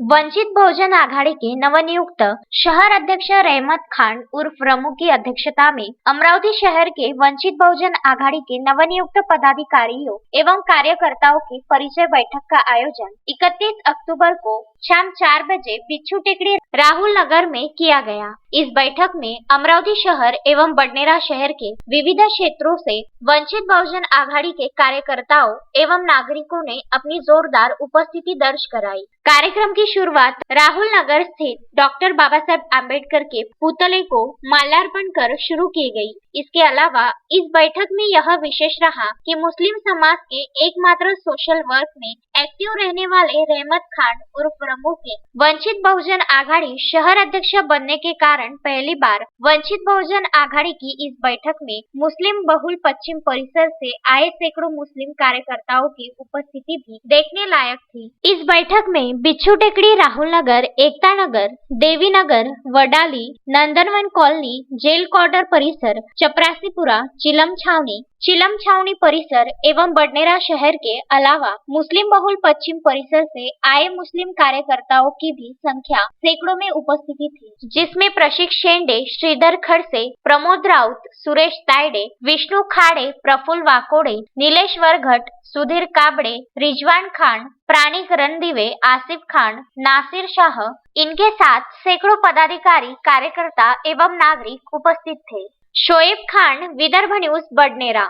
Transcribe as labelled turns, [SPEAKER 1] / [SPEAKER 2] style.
[SPEAKER 1] वंचित बहुजन आघाड़ी के नवनियुक्त शहर अध्यक्ष रहमत खान उर्फ रमू की अध्यक्षता में अमरावती शहर के वंचित बहुजन आघाड़ी के नवनियुक्त पदाधिकारियों एवं कार्यकर्ताओं की परिचय बैठक का आयोजन 31 अक्टूबर को शाम 4 बजे बिच्छू टेकड़ी राहुल नगर में किया गया। इस बैठक में अमरावती शहर एवं बडनेरा शहर के विविध क्षेत्रों से वंचित बहुजन आघाड़ी के कार्यकर्ताओं एवं नागरिकों ने अपनी जोरदार उपस्थिति दर्ज कराई। कार्यक्रम की शुरुआत राहुल नगर स्थित डॉक्टर बाबा साहेब आम्बेडकर के पुतले को माल्यार्पण कर शुरू की गई। इसके अलावा इस बैठक में यह विशेष रहा कि मुस्लिम समाज के एकमात्र सोशल वर्क में एक्टिव रहने वाले रहमत खान उर्फ रमू के वंचित बहुजन आघाड़ी शहर अध्यक्ष बनने के कारण पहली बार वंचित बहुजन आघाड़ी की इस बैठक में मुस्लिम बहुल पश्चिम परिसर से आए सैकड़ों मुस्लिम कार्यकर्ताओं की उपस्थिति भी देखने लायक थी। इस बैठक में Bichchhu Tekdi Rahul Nagar, Ekta Nagar, Devi Nagar, Vadali, Nandanvan colony, jail quarter परिसर, चपरासीपुरा, चिलम छावनी परिसर एवं बडनेरा शहर के अलावा मुस्लिम बहुल पश्चिम परिसर से आए मुस्लिम कार्यकर्ताओं की भी संख्या सैकड़ों में उपस्थिति थी, जिसमें प्रशिक शेंडे, श्रीधर खड़से, प्रमोद राउत, सुरेश तायडे, विष्णु खाड़े, प्रफुल्ल वाकोडे, नीलेश वरघट, सुधीर काबड़े, रिजवान खान, प्राणिक रणदिवे, आसिफ खान, नासिर शाह, इनके साथ सैकड़ों पदाधिकारी, कार्यकर्ता एवं नागरिक उपस्थित थे। शोएब खान, विदर्भ न्यूज, बडनेरा।